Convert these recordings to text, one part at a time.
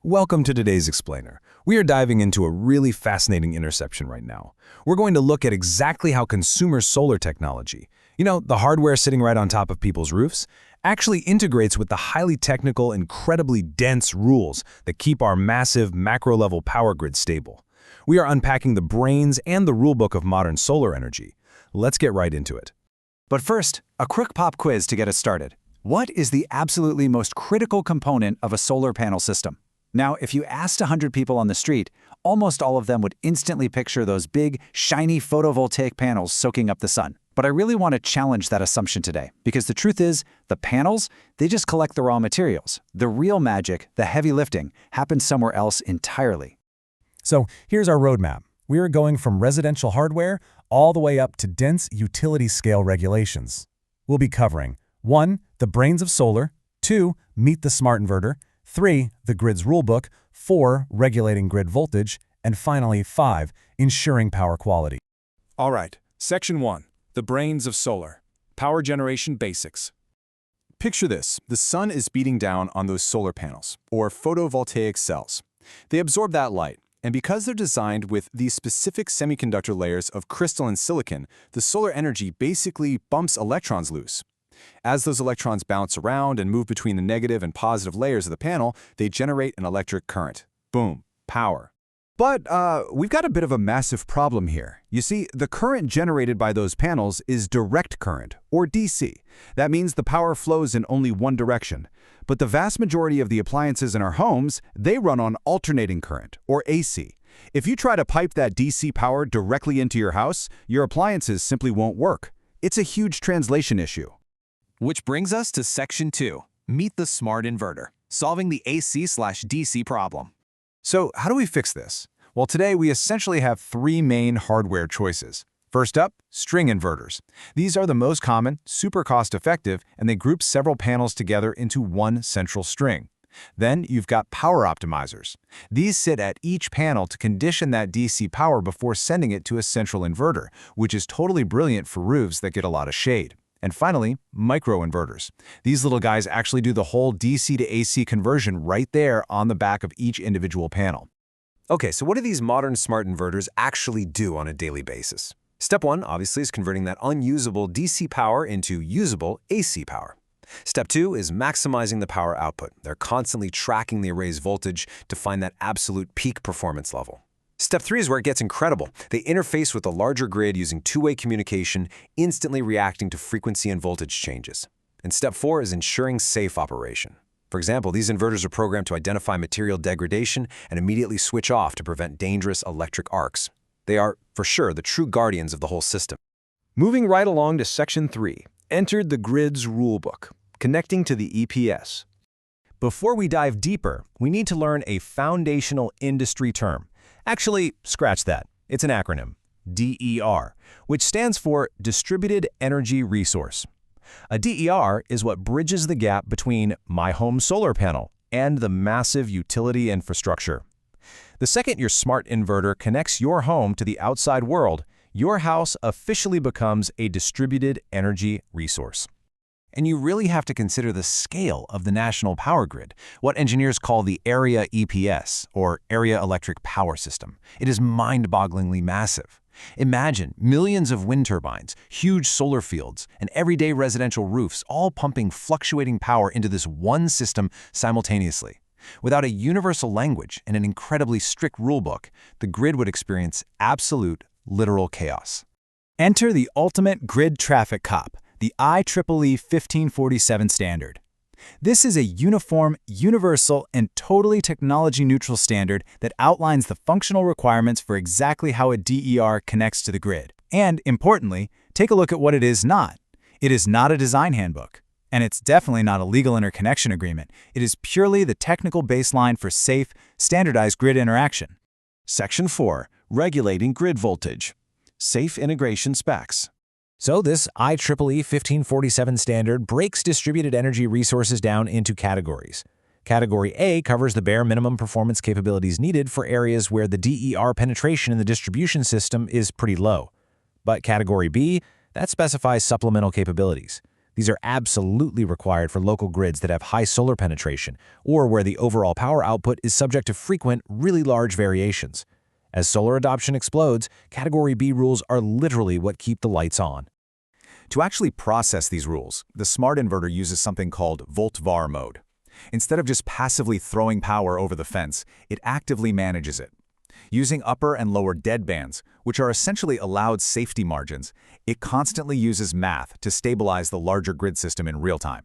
Welcome to today's Explainer. We are diving into a really fascinating intersection right now. We're going to look at exactly how consumer solar technology, the hardware sitting right on top of people's roofs, actually integrates with the highly technical, incredibly dense rules that keep our massive macro-level power grid stable. We are unpacking the brains and the rulebook of modern solar energy. Let's get right into it. But first, a quick pop quiz to get us started. What is the absolutely most critical component of a solar panel system? Now, if you asked 100 people on the street, almost all of them would instantly picture those big, shiny photovoltaic panels soaking up the sun. But I really want to challenge that assumption today, because the truth is, the panels, they just collect the raw materials. The real magic, the heavy lifting, happens somewhere else entirely. So here's our roadmap. We are going from residential hardware all the way up to dense utility-scale regulations. We'll be covering 1. The brains of solar, 2. Meet the smart inverter, 3. The grid's rulebook, 4. Regulating grid voltage, and finally 5. Ensuring power quality. All right, Section 1. The brains of solar. Power generation basics. Picture this. The sun is beating down on those solar panels, or photovoltaic cells. They absorb that light, and because they're designed with these specific semiconductor layers of crystalline silicon, the solar energy basically bumps electrons loose. As those electrons bounce around and move between the negative and positive layers of the panel, they generate an electric current. Boom, power. But we've got a bit of a massive problem here. You see, the current generated by those panels is direct current, or DC. That means the power flows in only one direction. But the vast majority of the appliances in our homes, they run on alternating current, or AC. If you try to pipe that DC power directly into your house, your appliances simply won't work. It's a huge translation issue. Which brings us to Section 2, Meet the Smart Inverter, solving the AC/DC problem. So how do we fix this? Well, today we essentially have 3 main hardware choices. First up, string inverters. These are the most common, super cost-effective, and they group several panels together into one central string. Then you've got power optimizers. These sit at each panel to condition that DC power before sending it to a central inverter, which is totally brilliant for roofs that get a lot of shade. And finally, micro-inverters. These little guys actually do the whole DC to AC conversion right there on the back of each individual panel. Okay, so what do these modern smart inverters actually do on a daily basis? Step 1, obviously, is converting that unusable DC power into usable AC power. Step 2 is maximizing the power output. They're constantly tracking the array's voltage to find that absolute peak performance level. Step 3 is where it gets incredible. They interface with the larger grid using two-way communication, instantly reacting to frequency and voltage changes. And Step 4 is ensuring safe operation. For example, these inverters are programmed to identify material degradation and immediately switch off to prevent dangerous electric arcs. They are, for sure, the true guardians of the whole system. Moving right along to Section 3, enter the grid's rulebook, connecting to the EPS. Before we dive deeper, we need to learn a foundational industry term. Actually, scratch that. It's an acronym, DER, which stands for Distributed Energy Resource. A DER is what bridges the gap between my home solar panel and the massive utility infrastructure. The second your smart inverter connects your home to the outside world, your house officially becomes a distributed energy resource. And you really have to consider the scale of the national power grid, what engineers call the area EPS, or Area Electric Power System. It is mind-bogglingly massive. Imagine millions of wind turbines, huge solar fields, and everyday residential roofs all pumping fluctuating power into this one system simultaneously. Without a universal language and an incredibly strict rulebook, the grid would experience absolute, literal chaos. Enter the ultimate grid traffic cop, the IEEE 1547 standard. This is a uniform, universal, and totally technology-neutral standard that outlines the functional requirements for exactly how a DER connects to the grid. And, importantly, take a look at what it is not. It is not a design handbook. And it's definitely not a legal interconnection agreement. It is purely the technical baseline for safe, standardized grid interaction. Section 4. Regulating grid voltage. Safe integration specs. So this IEEE 1547 standard breaks distributed energy resources down into categories. Category A covers the bare minimum performance capabilities needed for areas where the DER penetration in the distribution system is pretty low. But Category B, that specifies supplemental capabilities. These are absolutely required for local grids that have high solar penetration or where the overall power output is subject to frequent, really large variations. As solar adoption explodes, Category B rules are literally what keep the lights on. To actually process these rules, the smart inverter uses something called volt-var mode. Instead of just passively throwing power over the fence, it actively manages it. Using upper and lower deadbands, which are essentially allowed safety margins, it constantly uses math to stabilize the larger grid system in real time.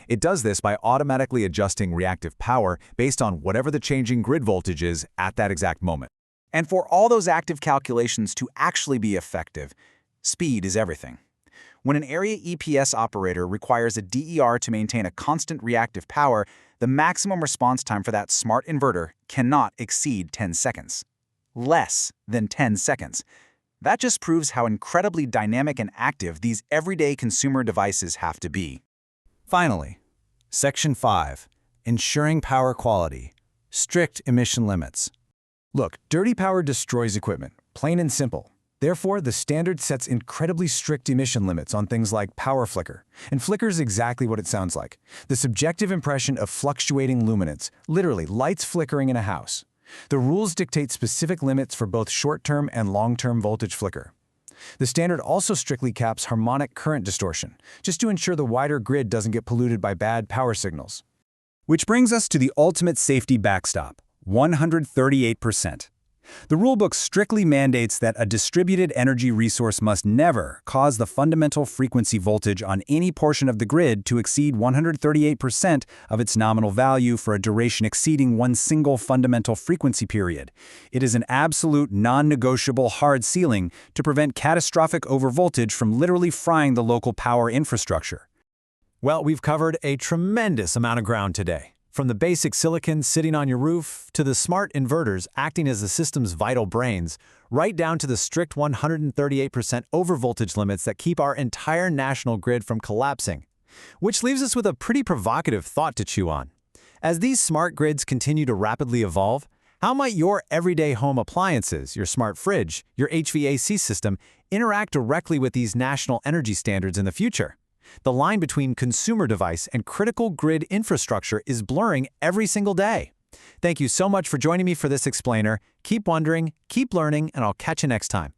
It does this by automatically adjusting reactive power based on whatever the changing grid voltage is at that exact moment. And for all those active calculations to actually be effective, speed is everything. When an area EPS operator requires a DER to maintain a constant reactive power, the maximum response time for that smart inverter cannot exceed 10 seconds. Less than 10 seconds. That just proves how incredibly dynamic and active these everyday consumer devices have to be. Finally, Section 5, Ensuring Power Quality, Strict Emission Limits. Look, dirty power destroys equipment, plain and simple. Therefore, the standard sets incredibly strict emission limits on things like power flicker. And flicker is exactly what it sounds like. The subjective impression of fluctuating luminance, literally lights flickering in a house. The rules dictate specific limits for both short-term and long-term voltage flicker. The standard also strictly caps harmonic current distortion, just to ensure the wider grid doesn't get polluted by bad power signals. Which brings us to the ultimate safety backstop, 138%. The rulebook strictly mandates that a distributed energy resource must never cause the fundamental frequency voltage on any portion of the grid to exceed 138% of its nominal value for a duration exceeding one single fundamental frequency period. It is an absolute, non-negotiable hard ceiling to prevent catastrophic overvoltage from literally frying the local power infrastructure. Well, we've covered a tremendous amount of ground today. From the basic silicon sitting on your roof, to the smart inverters acting as the system's vital brains, right down to the strict 138% overvoltage limits that keep our entire national grid from collapsing. Which leaves us with a pretty provocative thought to chew on. As these smart grids continue to rapidly evolve, how might your everyday home appliances, your smart fridge, your HVAC system, interact directly with these national energy standards in the future? The line between consumer device and critical grid infrastructure is blurring every single day. Thank you so much for joining me for this explainer. Keep wondering, keep learning, and I'll catch you next time.